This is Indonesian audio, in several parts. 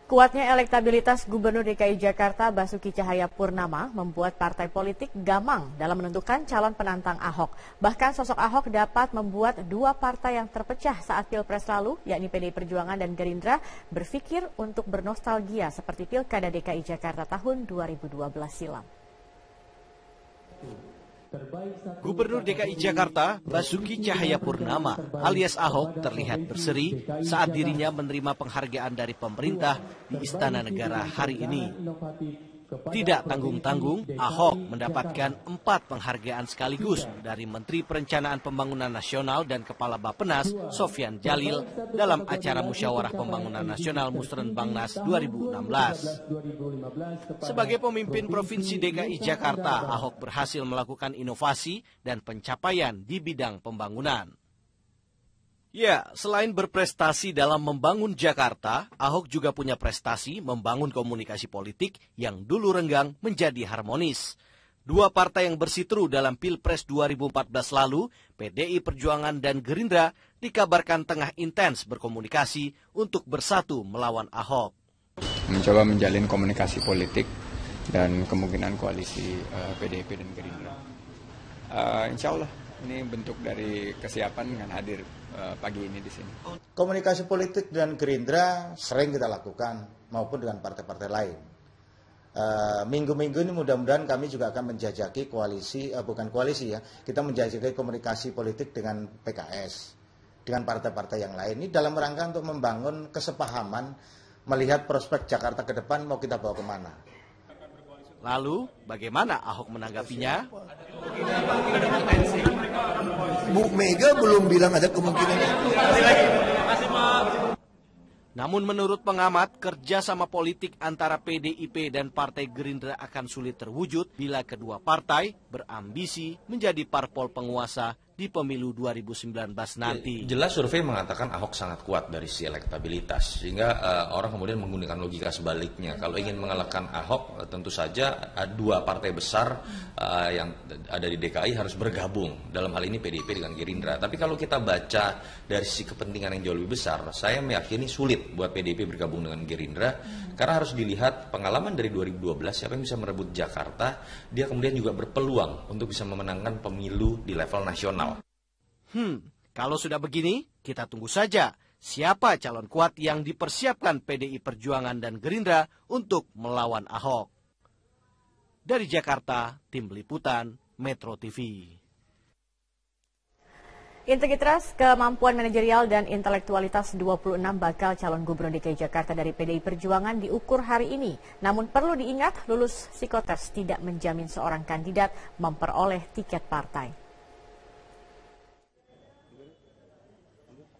Kuatnya elektabilitas Gubernur DKI Jakarta Basuki Cahayapurnama membuat partai politik gamang dalam menentukan calon penantang Ahok. Bahkan sosok Ahok dapat membuat dua partai yang terpecah saat Pilpres lalu, yakni PDI Perjuangan dan Gerindra, berpikir untuk bernostalgia seperti Pilkada DKI Jakarta tahun 2012 silam. Gubernur DKI Jakarta Basuki Cahayapurnama alias Ahok terlihat berseri saat dirinya menerima penghargaan dari pemerintah di Istana Negara hari ini. Tidak tanggung-tanggung, Ahok mendapatkan 4 penghargaan sekaligus dari Menteri Perencanaan Pembangunan Nasional dan Kepala Bappenas Sofyan Djalil dalam acara Musyawarah Pembangunan Nasional Musrenbangnas 2016. Sebagai pemimpin Provinsi DKI Jakarta, Ahok berhasil melakukan inovasi dan pencapaian di bidang pembangunan. Ya, selain berprestasi dalam membangun Jakarta, Ahok juga punya prestasi membangun komunikasi politik yang dulu renggang menjadi harmonis. Dua partai yang bersiteru dalam Pilpres 2014 lalu, PDI Perjuangan dan Gerindra, dikabarkan tengah intens berkomunikasi untuk bersatu melawan Ahok. Mencoba menjalin komunikasi politik dan kemungkinan koalisi PDIP dan Gerindra. Insya Allah ini bentuk dari kesiapan dengan hadir pagi ini di sini. Komunikasi politik dengan Gerindra sering kita lakukan maupun dengan partai-partai lain. Minggu-minggu ini mudah-mudahan kami juga akan menjajaki koalisi, bukan koalisi ya, kita menjajaki komunikasi politik dengan PKS, dengan partai-partai yang lain. Ini dalam rangka untuk membangun kesepahaman, melihat prospek Jakarta ke depan mau kita bawa kemana. Lalu, bagaimana Ahok menanggapinya? Bu Mega belum bilang ada kemungkinan itu. Namun menurut pengamat, kerjasama politik antara PDIP dan Partai Gerindra akan sulit terwujud bila kedua partai berambisi menjadi parpol penguasa di pemilu 2019 nanti. Jelas survei mengatakan Ahok sangat kuat dari sisi elektabilitas, sehingga orang kemudian menggunakan logika sebaliknya. Kalau ingin mengalahkan Ahok, tentu saja dua partai besar yang ada di DKI harus bergabung. Dalam hal ini PDIP dengan Gerindra. Tapi kalau kita baca dari sisi kepentingan yang jauh lebih besar, saya meyakini sulit buat PDIP bergabung dengan Gerindra, karena harus dilihat pengalaman dari 2012, siapa yang bisa merebut Jakarta, dia kemudian juga berpeluang untuk bisa memenangkan pemilu di level nasional. Kalau sudah begini, kita tunggu saja siapa calon kuat yang dipersiapkan PDI Perjuangan dan Gerindra untuk melawan Ahok. Dari Jakarta, Tim Liputan, Metro TV. Integritas, kemampuan manajerial dan intelektualitas 26 bakal calon gubernur DKI Jakarta dari PDI Perjuangan diukur hari ini. Namun perlu diingat, lulus psikotes tidak menjamin seorang kandidat memperoleh tiket partai.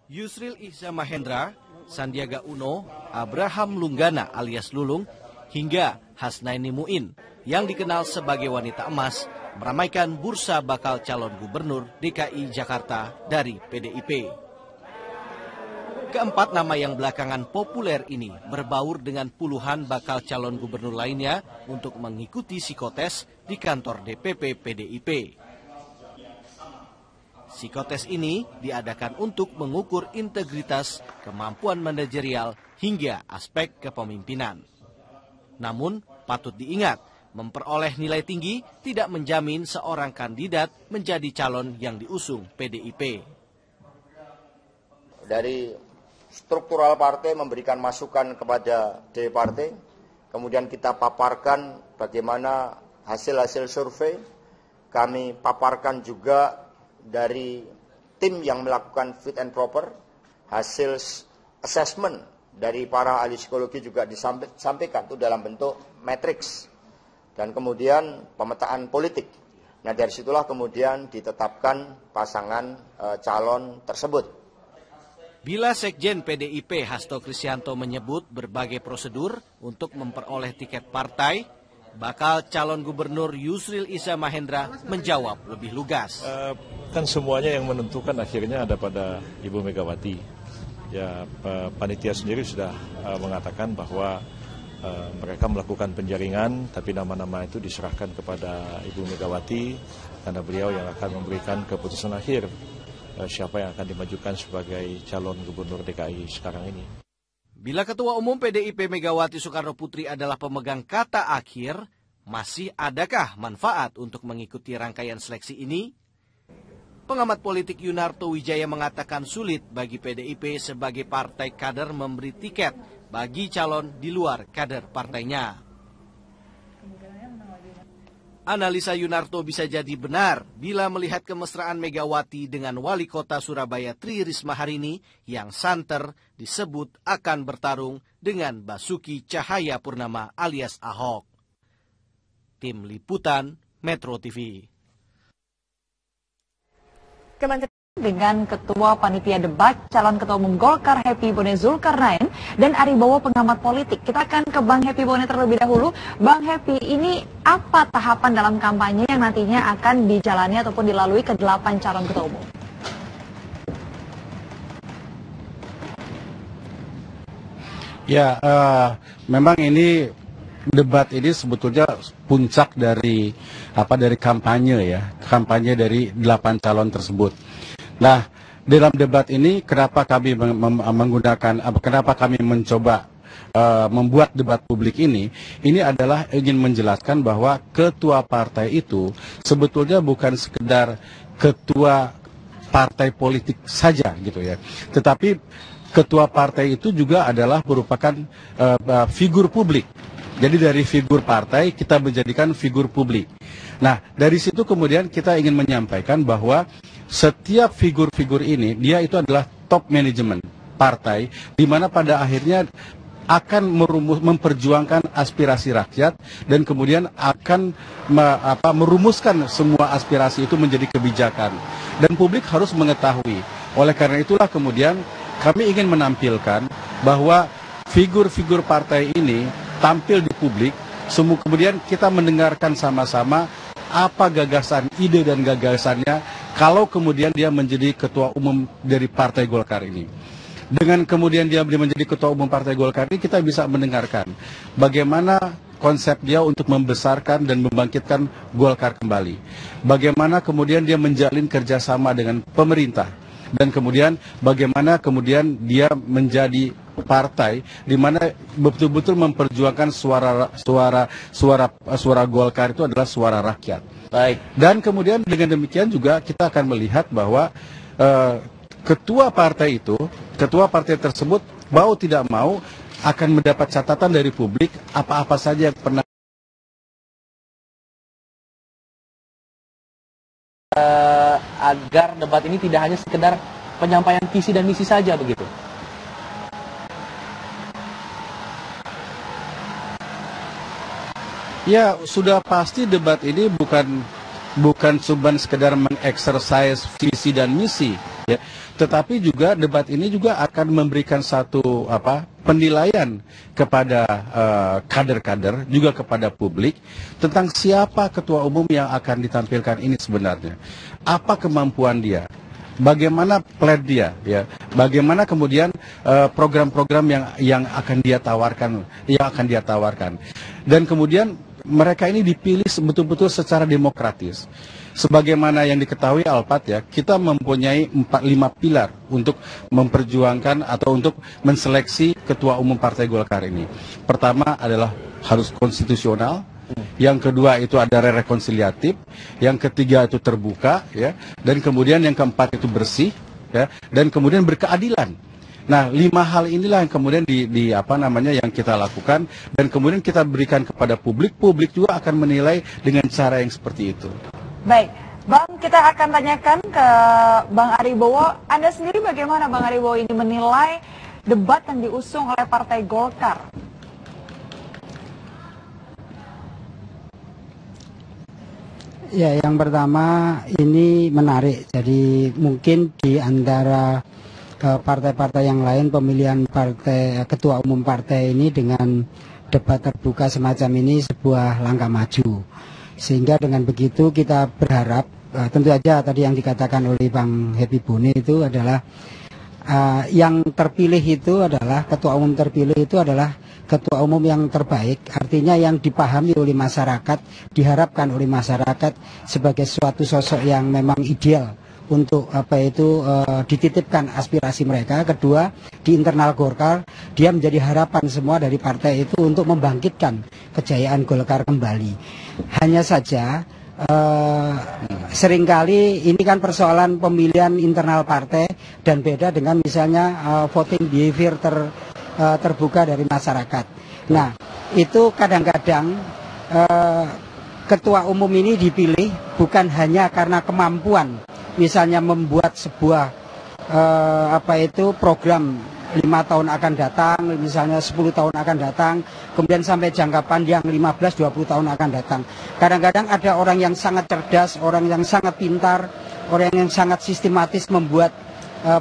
Yusril Ihza Mahendra, Sandiaga Uno, Abraham Lunggana alias Lulung, hingga Hasnaini Muin yang dikenal sebagai wanita emas meramaikan bursa bakal calon gubernur DKI Jakarta dari PDIP. Keempat nama yang belakangan populer ini berbaur dengan puluhan bakal calon gubernur lainnya untuk mengikuti psikotes di kantor DPP PDIP. Psikotes ini diadakan untuk mengukur integritas, kemampuan manajerial, hingga aspek kepemimpinan. Namun, patut diingat, memperoleh nilai tinggi tidak menjamin seorang kandidat menjadi calon yang diusung PDIP. Dari struktural partai memberikan masukan kepada DPP partai, kemudian kita paparkan bagaimana hasil-hasil survei, kami paparkan juga dari tim yang melakukan fit and proper, hasil assessment dari para ahli psikologi juga disampaikan itu dalam bentuk matriks, dan kemudian pemetaan politik. Nah, dari situlah kemudian ditetapkan pasangan calon tersebut. Bila Sekjen PDIP Hasto Kristianto menyebut berbagai prosedur untuk memperoleh tiket partai, bakal calon gubernur Yusril Ihza Mahendra menjawab lebih lugas. Kan semuanya yang menentukan akhirnya ada pada Ibu Megawati. Ya, panitia sendiri sudah mengatakan bahwa mereka melakukan penjaringan, tapi nama-nama itu diserahkan kepada Ibu Megawati karena beliau yang akan memberikan keputusan akhir siapa yang akan dimajukan sebagai calon gubernur DKI sekarang ini. Bila Ketua Umum PDIP Megawati Soekarno Putri adalah pemegang kata akhir, masih adakah manfaat untuk mengikuti rangkaian seleksi ini? Pengamat politik Yunarto Wijaya mengatakan sulit bagi PDIP sebagai partai kader memberi tiket bagi calon di luar kader partainya. Analisa Yunarto bisa jadi benar bila melihat kemesraan Megawati dengan Wali Kota Surabaya Tri Risma hari ini yang santer disebut akan bertarung dengan Basuki Cahayapurnama alias Ahok. Tim Liputan Metro TV. Dengan Ketua Panitia Debat Calon Ketua Umum Golkar Happy Bone Zulkarnain dan Aribowo pengamat politik. Kita akan ke Bang Happy Bone terlebih dahulu. Bang Happy, ini apa tahapan dalam kampanye yang nantinya akan dijalani ataupun dilalui ke-8 calon Ketua Umum? Ya, memang ini debat ini sebetulnya puncak dari kampanye ya, kampanye dari 8 calon tersebut. Nah, dalam debat ini kenapa kami kenapa kami mencoba membuat debat publik ini adalah ingin menjelaskan bahwa ketua partai itu sebetulnya bukan sekedar ketua partai politik saja gitu ya, tetapi ketua partai itu juga adalah merupakan figur publik. Jadi dari figur partai kita menjadikan figur publik. Nah, dari situ kemudian kita ingin menyampaikan bahwa setiap figur-figur ini dia itu adalah top manajemen partai, di mana pada akhirnya akan memperjuangkan aspirasi rakyat dan kemudian akan merumuskan semua aspirasi itu menjadi kebijakan. Dan publik harus mengetahui. Oleh karena itulah kemudian kami ingin menampilkan bahwa figur-figur partai ini tampil di publik, kemudian kita mendengarkan sama-sama apa gagasan, ide dan gagasannya kalau kemudian dia menjadi ketua umum dari Partai Golkar ini. Dengan kemudian dia menjadi ketua umum Partai Golkar ini, kita bisa mendengarkan bagaimana konsep dia untuk membesarkan dan membangkitkan Golkar kembali. Bagaimana kemudian dia menjalin kerjasama dengan pemerintah. Dan kemudian bagaimana kemudian dia menjadi partai di mana betul-betul memperjuangkan suara Golkar itu adalah suara rakyat. Baik. Dan kemudian dengan demikian juga kita akan melihat bahwa ketua partai tersebut mau tidak mau akan mendapat catatan dari publik apa-apa saja yang pernah agar debat ini tidak hanya sekedar penyampaian visi dan misi saja begitu. Ya, sudah pasti debat ini bukan cuma sekedar mengeksersis visi dan misi, ya. Tetapi juga debat ini juga akan memberikan satu penilaian kepada kader-kader, juga kepada publik tentang siapa ketua umum yang akan ditampilkan ini sebenarnya. Apa kemampuan dia? Bagaimana plan dia, ya? Bagaimana kemudian program-program yang akan dia tawarkan, dan kemudian mereka ini dipilih betul-betul secara demokratis. Sebagaimana yang diketahui Alpat ya, kita mempunyai 4-5 pilar untuk memperjuangkan atau untuk menseleksi ketua umum Partai Golkar ini. Pertama adalah harus konstitusional, yang kedua itu ada rekonsiliatif, yang ketiga itu terbuka, ya, dan kemudian yang keempat itu bersih, ya, dan kemudian berkeadilan. Nah, 5 hal inilah yang kemudian yang kita lakukan dan kemudian kita berikan kepada publik. Publik juga akan menilai dengan cara yang seperti itu. Baik, Bang, kita akan tanyakan ke Bang Aribowo. Anda sendiri bagaimana Bang Aribowo ini menilai debat yang diusung oleh Partai Golkar? Ya, yang pertama ini menarik. Jadi mungkin di antara partai-partai yang lain pemilihan ketua umum partai ini dengan debat terbuka semacam ini sebuah langkah maju. Sehingga dengan begitu kita berharap, tentu saja tadi yang dikatakan oleh Bang Happy Bone itu adalah yang terpilih itu adalah, ketua umum terpilih itu adalah ketua umum yang terbaik, artinya yang dipahami oleh masyarakat, diharapkan oleh masyarakat sebagai suatu sosok yang memang ideal untuk dititipkan aspirasi mereka. Kedua, di internal Golkar, dia menjadi harapan semua dari partai itu untuk membangkitkan kejayaan Golkar kembali. Hanya saja seringkali ini kan persoalan pemilihan internal partai dan beda dengan misalnya voting behavior terbuka dari masyarakat. Nah, itu kadang-kadang ketua umum ini dipilih bukan hanya karena kemampuan, misalnya membuat sebuah program 5 tahun akan datang, misalnya 10 tahun akan datang, kemudian sampai jangka panjang 15-20 tahun akan datang. Kadang-kadang ada orang yang sangat cerdas, orang yang sangat pintar, orang yang sangat sistematis membuat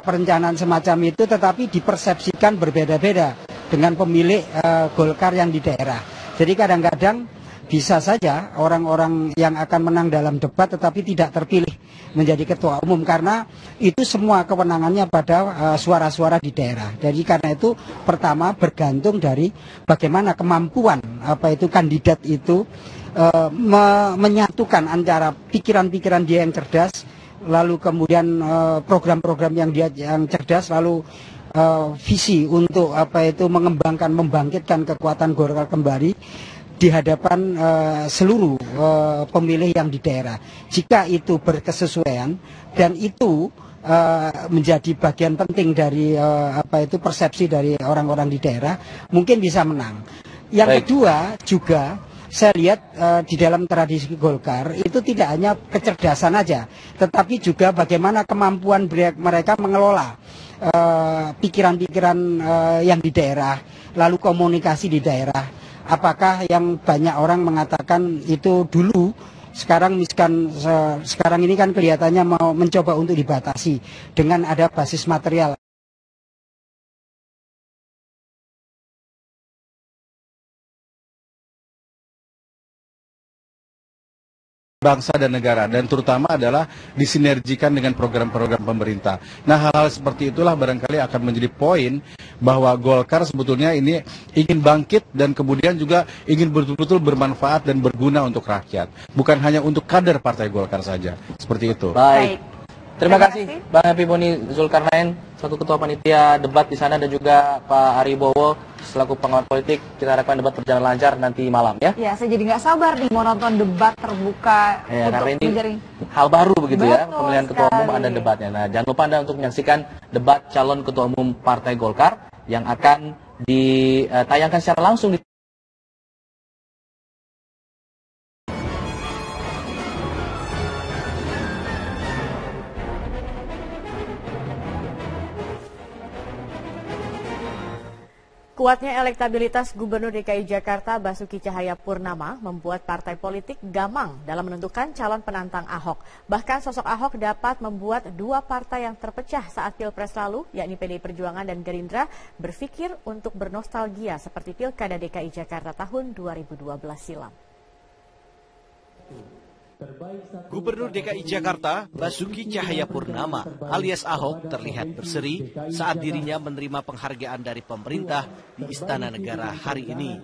perencanaan semacam itu, tetapi dipersepsikan berbeda-beda dengan pemilik Golkar yang di daerah. Jadi kadang-kadang bisa saja orang-orang yang akan menang dalam debat tetapi tidak terpilih menjadi ketua umum karena itu semua kewenangannya pada suara-suara di daerah. Jadi karena itu pertama bergantung dari bagaimana kemampuan kandidat itu menyatukan antara pikiran-pikiran dia yang cerdas, lalu kemudian program-program yang dia yang cerdas, lalu visi untuk mengembangkan, membangkitkan kekuatan Golkar kembali di hadapan seluruh pemilih yang di daerah. Jika itu berkesesuaian dan itu menjadi bagian penting dari persepsi dari orang-orang di daerah, mungkin bisa menang. Yang kedua juga saya lihat di dalam tradisi Golkar itu tidak hanya kecerdasan aja, tetapi juga bagaimana kemampuan mereka mengelola pikiran-pikiran yang di daerah, lalu komunikasi di daerah. Apakah yang banyak orang mengatakan itu dulu, sekarang ini kan kelihatannya mau mencoba untuk dibatasi dengan ada basis material. Bangsa dan negara, dan terutama adalah disinergikan dengan program-program pemerintah. Nah, hal-hal seperti itulah barangkali akan menjadi poin bahwa Golkar sebetulnya ini ingin bangkit dan kemudian juga ingin betul-betul bermanfaat dan berguna untuk rakyat, bukan hanya untuk kader Partai Golkar saja. Seperti itu. Baik. Terima kasih Bang Happy Boni Zulkarnain selaku Ketua Panitia Debat di sana dan juga Pak Aribowo selaku pengamat politik. Kita harapkan debat berjalan lancar nanti malam ya. Ya, saya jadi nggak sabar nih mau nonton debat terbuka ya, untuk karena ini menjadi hal baru begitu. Betul ya, pemilihan sekali. ketua umum ada debatnya. Nah, jangan lupa Anda untuk menyaksikan debat calon ketua umum Partai Golkar yang akan ditayangkan secara langsung di Kuatnya elektabilitas Gubernur DKI Jakarta Basuki Cahayapurnama membuat partai politik gamang dalam menentukan calon penantang Ahok. Bahkan sosok Ahok dapat membuat dua partai yang terpecah saat Pilpres lalu, yakni PDI Perjuangan dan Gerindra, berpikir untuk bernostalgia seperti Pilkada DKI Jakarta tahun 2012 silam. Gubernur DKI Jakarta Basuki Cahayapurnama alias Ahok terlihat berseri saat dirinya menerima penghargaan dari pemerintah di Istana Negara hari ini.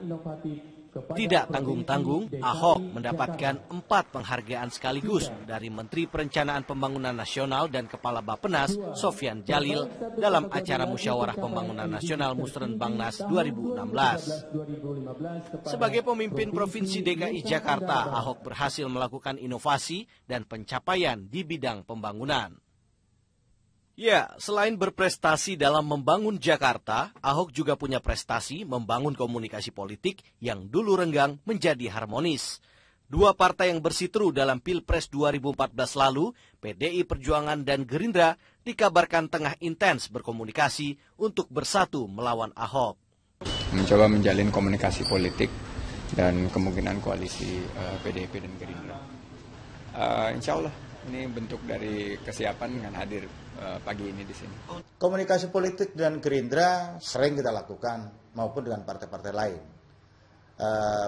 Tidak tanggung-tanggung, Ahok mendapatkan 4 penghargaan sekaligus dari Menteri Perencanaan Pembangunan Nasional dan Kepala Bappenas Sofyan Jalil dalam acara Musyawarah Pembangunan Nasional Musrenbangnas 2016. Sebagai pemimpin Provinsi DKI Jakarta, Ahok berhasil melakukan inovasi dan pencapaian di bidang pembangunan. Ya, selain berprestasi dalam membangun Jakarta, Ahok juga punya prestasi membangun komunikasi politik yang dulu renggang menjadi harmonis. Dua partai yang bersiteru dalam Pilpres 2014 lalu, PDI Perjuangan dan Gerindra, dikabarkan tengah intens berkomunikasi untuk bersatu melawan Ahok. Mencoba menjalin komunikasi politik dan kemungkinan koalisi PDIP dan Gerindra. Insya Allah ini bentuk dari kesiapan dengan hadir pagi ini di sini. Komunikasi politik dengan Gerindra sering kita lakukan maupun dengan partai-partai lain.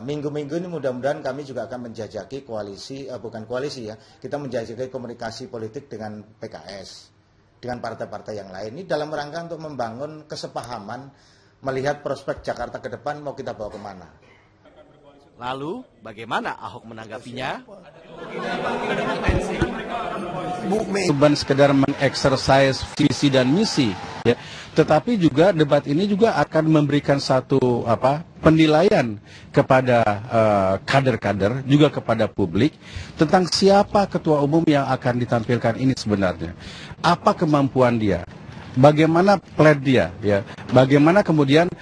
Minggu-minggu ini mudah-mudahan kami juga akan menjajaki koalisi, bukan koalisi ya, kita menjajaki komunikasi politik dengan PKS, dengan partai-partai yang lain. Ini dalam rangka untuk membangun kesepahaman, melihat prospek Jakarta ke depan mau kita bawa kemana. Lalu, bagaimana Ahok menanggapinya? Bukan sekedar mengeksersis visi dan misi, ya. Tetapi juga debat ini juga akan memberikan satu penilaian kepada kader-kader, juga kepada publik tentang siapa ketua umum yang akan ditampilkan ini sebenarnya. Apa kemampuan dia? Bagaimana plan dia, ya? Bagaimana kemudian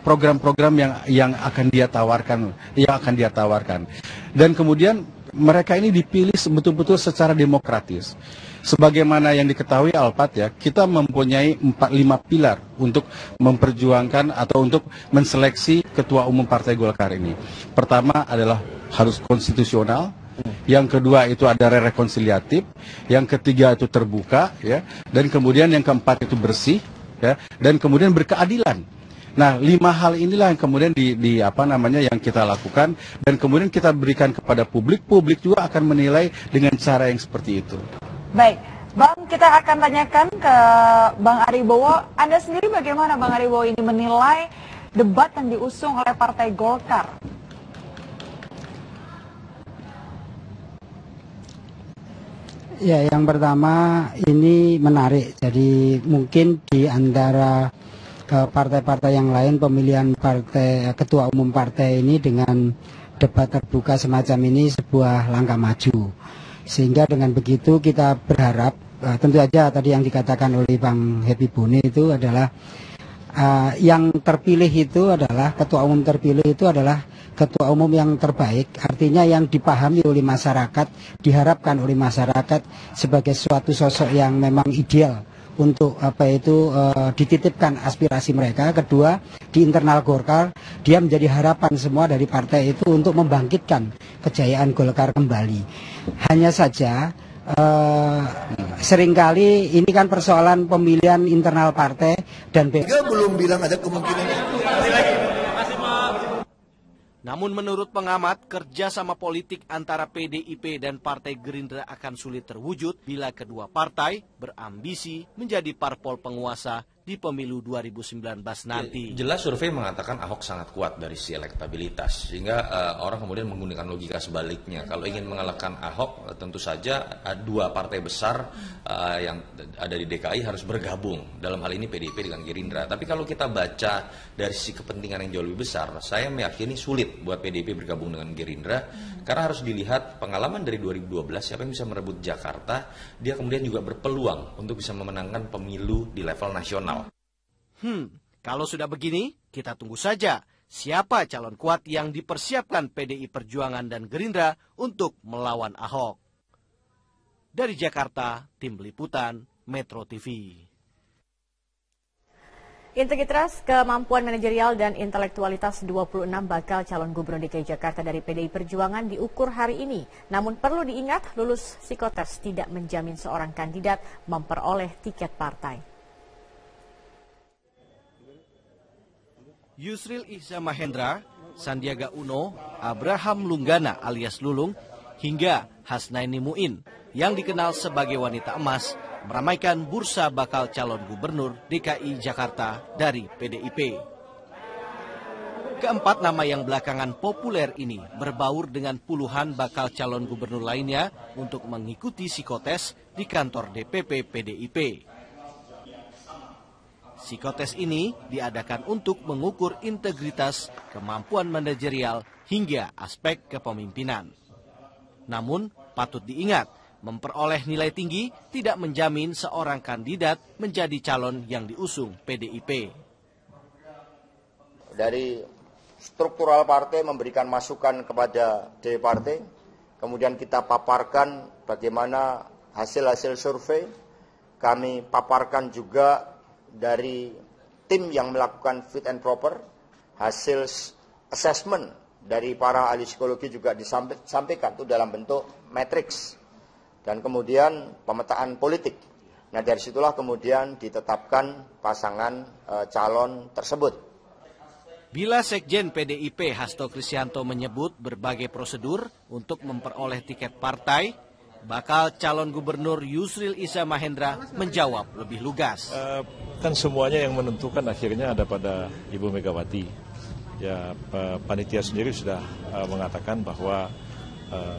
program-program yang akan dia tawarkan, dan kemudian mereka ini dipilih betul-betul secara demokratis. Sebagaimana yang diketahui Alpat, ya, kita mempunyai 4-5 pilar untuk memperjuangkan atau untuk menseleksi ketua umum Partai Golkar ini. Pertama adalah harus konstitusional, yang kedua itu ada rekonsiliatif, yang ketiga itu terbuka, ya, dan kemudian yang keempat itu bersih, ya, dan kemudian berkeadilan. Nah, 5 hal inilah yang kemudian yang kita lakukan, dan kemudian kita berikan kepada publik. Publik juga akan menilai dengan cara yang seperti itu. Baik, Bang, kita akan tanyakan ke Bang Aribowo. Anda sendiri bagaimana, Bang Aribowo, ini menilai debat yang diusung oleh Partai Golkar? Ya, yang pertama ini menarik. Jadi mungkin di antara partai-partai yang lain pemilihan ketua umum partai ini dengan debat terbuka semacam ini sebuah langkah maju. Sehingga dengan begitu kita berharap, tentu saja tadi yang dikatakan oleh Bang Happy Boni itu adalah yang terpilih itu adalah, ketua umum terpilih itu adalah ketua umum yang terbaik, artinya yang dipahami oleh masyarakat, diharapkan oleh masyarakat sebagai suatu sosok yang memang ideal untuk dititipkan aspirasi mereka. Kedua, di internal Golkar dia menjadi harapan semua dari partai itu untuk membangkitkan kejayaan Golkar kembali. Hanya saja seringkali ini kan persoalan pemilihan internal partai dan belum bilang ada kemungkinan. Namun menurut pengamat, kerjasama politik antara PDIP dan Partai Gerindra akan sulit terwujud bila kedua partai berambisi menjadi parpol penguasa di pemilu 2019 nanti. Jelas survei mengatakan Ahok sangat kuat dari sisi elektabilitas, sehingga orang kemudian menggunakan logika sebaliknya. Kalau ingin mengalahkan Ahok, tentu saja 2 partai besar yang ada di DKI harus bergabung. Dalam hal ini PDIP dengan Gerindra. Tapi kalau kita baca dari sisi kepentingan yang jauh lebih besar, saya meyakini sulit buat PDIP bergabung dengan Gerindra, karena harus dilihat pengalaman dari 2012, siapa yang bisa merebut Jakarta, dia kemudian juga berpeluang untuk bisa memenangkan pemilu di level nasional. Kalau sudah begini, kita tunggu saja siapa calon kuat yang dipersiapkan PDI Perjuangan dan Gerindra untuk melawan Ahok. Dari Jakarta, Tim Liputan, Metro TV. Integritas, kemampuan manajerial dan intelektualitas 26 bakal calon gubernur DKI Jakarta dari PDI Perjuangan diukur hari ini. Namun perlu diingat, lulus psikotes tidak menjamin seorang kandidat memperoleh tiket partai. Yusril Iza Mahendra, Sandiaga Uno, Abraham Lunggana alias Lulung, hingga Hasnaini Muin yang dikenal sebagai wanita emas meramaikan bursa bakal calon gubernur DKI Jakarta dari PDIP. Keempat nama yang belakangan populer ini berbaur dengan puluhan bakal calon gubernur lainnya untuk mengikuti psikotes di kantor DPP PDIP. Psikotes ini diadakan untuk mengukur integritas, kemampuan manajerial, hingga aspek kepemimpinan. Namun, patut diingat, memperoleh nilai tinggi tidak menjamin seorang kandidat menjadi calon yang diusung PDIP. Dari struktural partai memberikan masukan kepada DPP partai, kemudian kita paparkan bagaimana hasil-hasil survei, kami paparkan juga dari tim yang melakukan fit and proper, hasil assessment dari para ahli psikologi juga disampaikan itu dalam bentuk matriks, dan kemudian pemetaan politik. Nah, dari situlah kemudian ditetapkan pasangan calon tersebut. Bila Sekjen PDIP Hasto Kristianto menyebut berbagai prosedur untuk memperoleh tiket partai, bakal calon gubernur Yusril Iza Mahendra menjawab lebih lugas. Kan semuanya yang menentukan akhirnya ada pada Ibu Megawati. Ya, panitia sendiri sudah mengatakan bahwa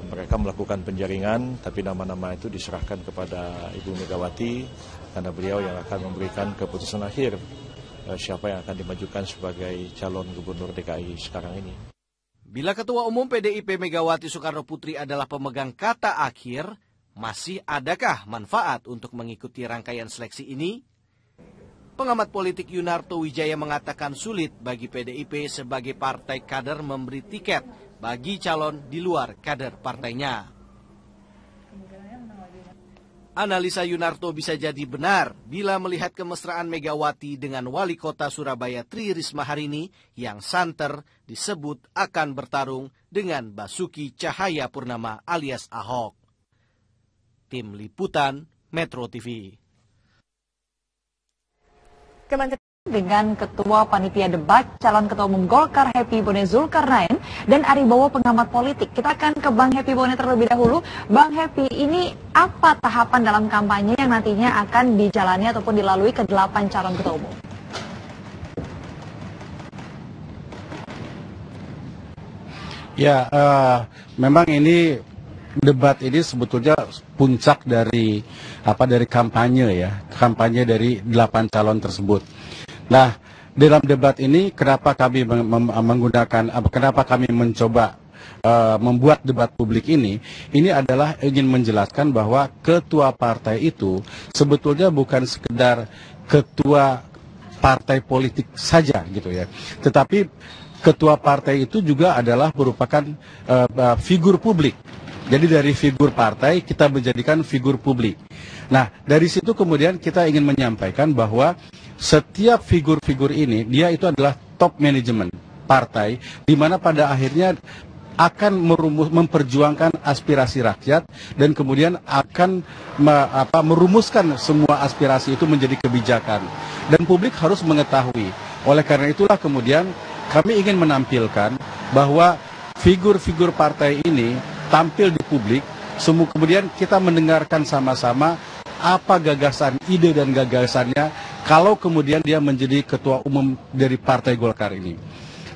mereka melakukan penjaringan, tapi nama-nama itu diserahkan kepada Ibu Megawati karena beliau yang akan memberikan keputusan akhir siapa yang akan dimajukan sebagai calon gubernur DKI sekarang ini. Bila Ketua Umum PDIP Megawati Soekarno Putri adalah pemegang kata akhir, masih adakah manfaat untuk mengikuti rangkaian seleksi ini? Pengamat politik Yunarto Wijaya mengatakan sulit bagi PDIP sebagai partai kader memberi tiket bagi calon di luar kader partainya. Analisa Yunarto bisa jadi benar bila melihat kemesraan Megawati dengan Wali Kota Surabaya Tri Risma hari ini yang santer disebut akan bertarung dengan Basuki Cahayapurnama alias Ahok. Tim Liputan Metro TV. Dengan Ketua Panitia Debat Calon Ketua Umum Golkar Happy Bone Zulkarnain dan Aribowo pengamat politik. Kita akan ke Bang Happy Bone terlebih dahulu. Bang Happy, ini apa tahapan dalam kampanye yang nantinya akan dijalani ataupun dilalui ke-8 calon ketua umum? Ya, memang ini debat ini sebetulnya puncak dari kampanye ya, kampanye dari 8 calon tersebut. Nah, dalam debat ini kenapa kami kenapa kami mencoba membuat debat publik ini adalah ingin menjelaskan bahwa ketua partai itu sebetulnya bukan sekedar ketua partai politik saja gitu ya, tetapi ketua partai itu juga adalah merupakan figur publik. Jadi dari figur partai kita menjadikan figur publik. Nah, dari situ kemudian kita ingin menyampaikan bahwa setiap figur-figur ini dia itu adalah top manajemen partai, di mana pada akhirnya akan memperjuangkan aspirasi rakyat dan kemudian akan merumuskan semua aspirasi itu menjadi kebijakan. Dan publik harus mengetahui. Oleh karena itulah kemudian kami ingin menampilkan bahwa figur-figur partai ini tampil di publik, kemudian kita mendengarkan sama-sama apa gagasan, ide dan gagasannya kalau kemudian dia menjadi ketua umum dari Partai Golkar ini.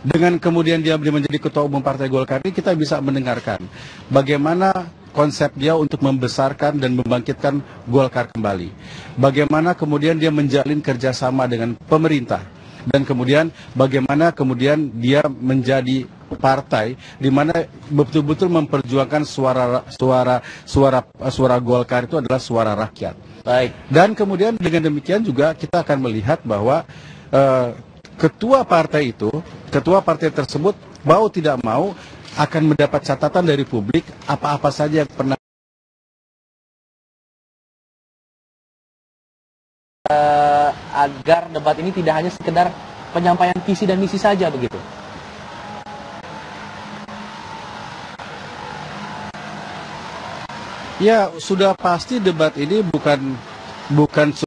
Dengan kemudian dia menjadi ketua umum Partai Golkar ini, kita bisa mendengarkan bagaimana konsep dia untuk membesarkan dan membangkitkan Golkar kembali. Bagaimana kemudian dia menjalin kerjasama dengan pemerintah. Dan kemudian bagaimana kemudian dia menjadi partai di mana betul-betul memperjuangkan suara Golkar itu adalah suara rakyat. Baik. Dan kemudian dengan demikian juga kita akan melihat bahwa ketua partai tersebut mau tidak mau akan mendapat catatan dari publik apa-apa saja yang pernah agar debat ini tidak hanya sekedar penyampaian visi dan misi saja begitu. Ya, sudah pasti debat ini bukan